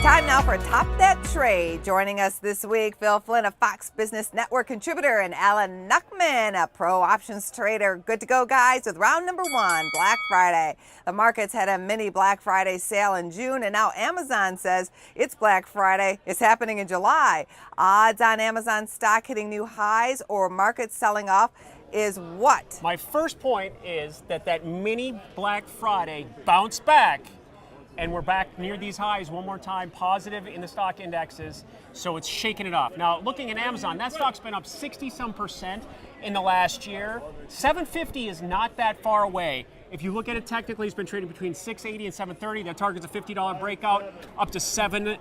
Time now for Top That Trade. Joining us this week, Phil Flynn, a Fox Business Network contributor, and Alan Nuckman, a pro options trader. Good to go, guys, with round number one, Black Friday. The markets had a mini Black Friday sale in June, and now Amazon says its Black Friday is happening in July. Odds on Amazon stock hitting new highs or markets selling off is what? My first point is that mini Black Friday bounced back, and we're back near these highs one more time, positive in the stock indexes, so it's shaking it off. Now, looking at Amazon, that stock's been up 60-some% in the last year. 750 is not that far away. If you look at it technically, it's been trading between 680 and 730. That target's a $50 breakout, up to 780.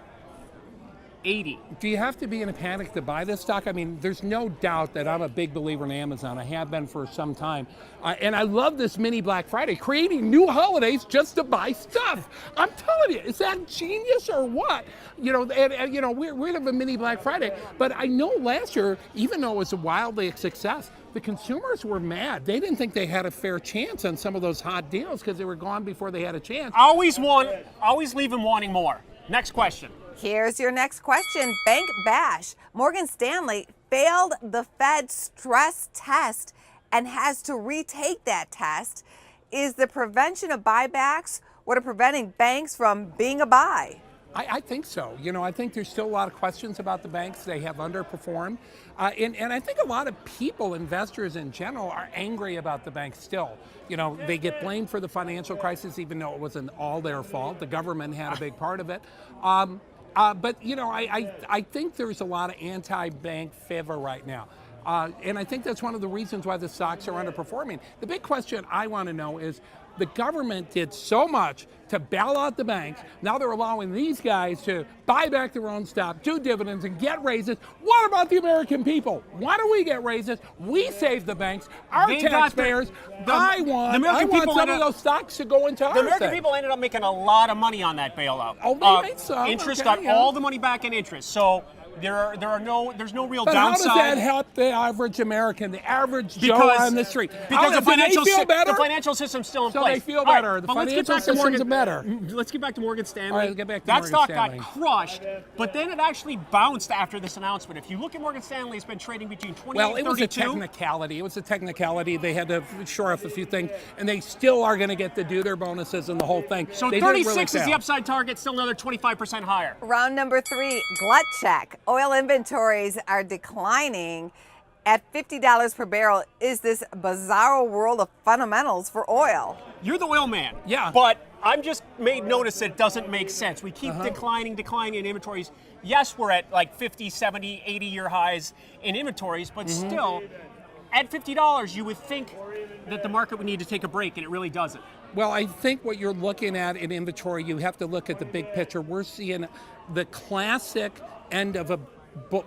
Do you have to be in a panic to buy this stock? I mean, there's no doubt that I'm a big believer in Amazon. I have been for some time. And I love this mini Black Friday, creating new holidays just to buy stuff. I'm telling you, is that genius or what? You know, we're going to have a mini Black Friday. But I know last year, even though it was wildly a success, the consumers were mad. They didn't think they had a fair chance on some of those hot deals because they were gone before they had a chance. Always leave them wanting more. Next question. Here's your next question. Bank Bash. Morgan Stanley failed the Fed stress test and has to retake that test. Is the prevention of buybacks what are preventing banks from being a buy? I think so. You know, I think there's still a lot of questions about the banks. They have underperformed. And I think a lot of people, investors in general, are angry about the banks still. You know, they get blamed for the financial crisis, even though it wasn't all their fault. The government had a big part of it. But, you know, I think there's a lot of anti-bank favor right now. And I think that's one of the reasons why the stocks are underperforming. The big question I want to know is, the government did so much to bail out the banks. Now they're allowing these guys to buy back their own stock, do dividends, and get raises. What about the American people? Why do we get raises? We save the banks, our taxpayers. I want some of those stocks to go into our The American people ended up making a lot of money on that bailout. Oh, they made some. Interest got all the money back in interest. So there's no real but downside. How does that help the average American, the average Joe on the street? Because the financial system's still in place. So they feel better. The financial system's better. Let's get back to Morgan Stanley. All right, let's get back to that Morgan stock Stanley. got crushed, but then it actually bounced after this announcement. If you look at Morgan Stanley, it's been trading between 28 and 32. Well, it was a technicality. It was a technicality. They had to shore up a few things, and they still are going to get to do their bonuses and the whole thing. So they 36 is the upside target, still another 25% higher. Round number 3, glut check. Oil inventories are declining at $50 per barrel. Is this bizarre world of fundamentals for oil? You're the oil man. Yeah. But I'm just made notice that it doesn't make sense. We keep declining in inventories. Yes, we're at like 50, 70, 80-year highs in inventories, but still, at $50, you would think that the market would need to take a break, and it really doesn't. Well, I think what you're looking at in inventory, you have to look at the big picture. We're seeing the classic end of a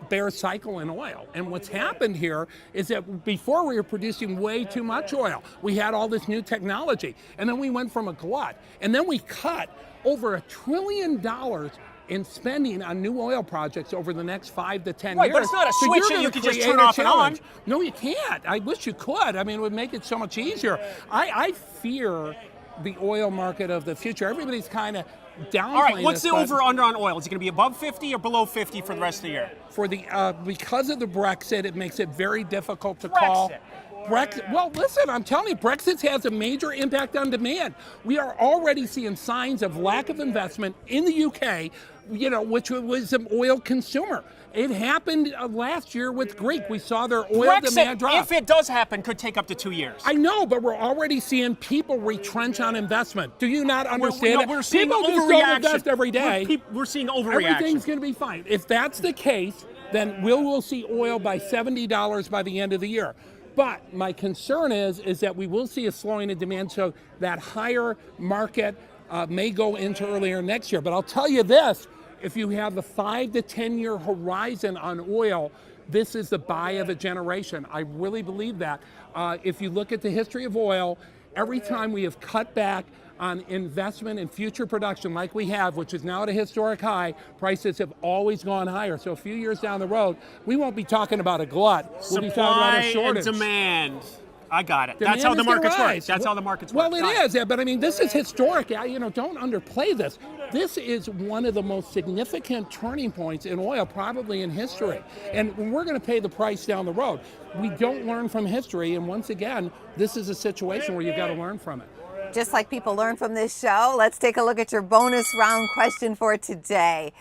bear cycle in oil. And what's happened here is that before we were producing way too much oil. We had all this new technology. And then we went from a glut. And then we cut over $1 trillion in spending on new oil projects over the next 5 to 10 years. But it's not a switch that you can just turn off and on. No, you can't. I wish you could. I mean, it would make it so much easier. I fear the oil market of the future. Everybody's kind of downplaying. All right, what's the over/under on oil? Is it going to be above 50 or below 50 for the rest of the year? For the because of the Brexit, it makes it very difficult to call. Brexit. Well, listen, I'm telling you, Brexit has a major impact on demand. We are already seeing signs of lack of investment in the UK, you know, which was an oil consumer. It happened last year with Greek. We saw their oil demand drop. If it does happen, could take up to 2 years. I know, but we're already seeing people retrench on investment. Do you not understand? We're seeing people overreaction. Invest every day. We're seeing overreaction. Everything's going to be fine. If that's the case, then we'll see oil by $70 by the end of the year. But my concern is that we will see a slowing in demand, so that higher market may go into earlier next year. But I'll tell you this, if you have a 5 to 10 year horizon on oil, this is the buy of a generation. I really believe that. If you look at the history of oil, every time we have cut back on investment in future production like we have, which is now at a historic high, prices have always gone higher. So a few years down the road, we won't be talking about a glut. We'll be talking about a shortage. Supply and demand. I got it. Demand That's how the markets work. rise. That's how the markets work. Well, it is, but I mean, this is historic. You know, don't underplay this. this is one of the most significant turning points in oil probably in history. And we're going to pay the price down the road. We don't learn from history, and once again, this is a situation where you've got to learn from it. Just like people learn from this show, let's take a look at your bonus round question for today.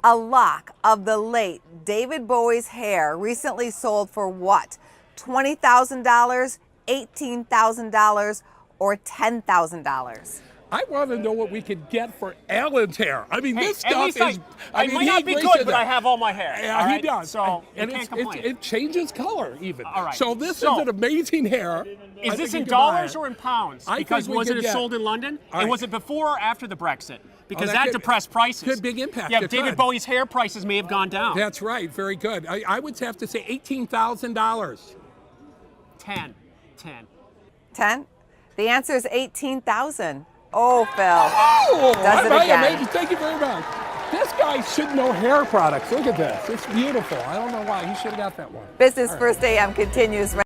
A lock of the late David Bowie's hair recently sold for what? $20,000, $18,000, or $10,000? I want to know what we could get for Alan's hair. I mean, Hey, this at stuff least is. I might not be good, but I have all my hair. Yeah, all he right? does. So and you can't complain. it changes color even. All right. So this So, is an amazing hair. Is I this think in you can buy dollars it. or in pounds? I Because think we was could it get- sold in London? All And right. was it before or after the Brexit? Because that that could- depressed prices. could big impact. Yeah, It David could. Bowie's hair prices may have gone down. That's right. Very good. I would have to say $18,000. 10. 10? The answer is 18,000. Oh, Phil. Oh, Does it again. amazing. Thank you very much. This guy should know hair products. Look at this. It's beautiful. I don't know why. He should have got that one. Business First AM continues right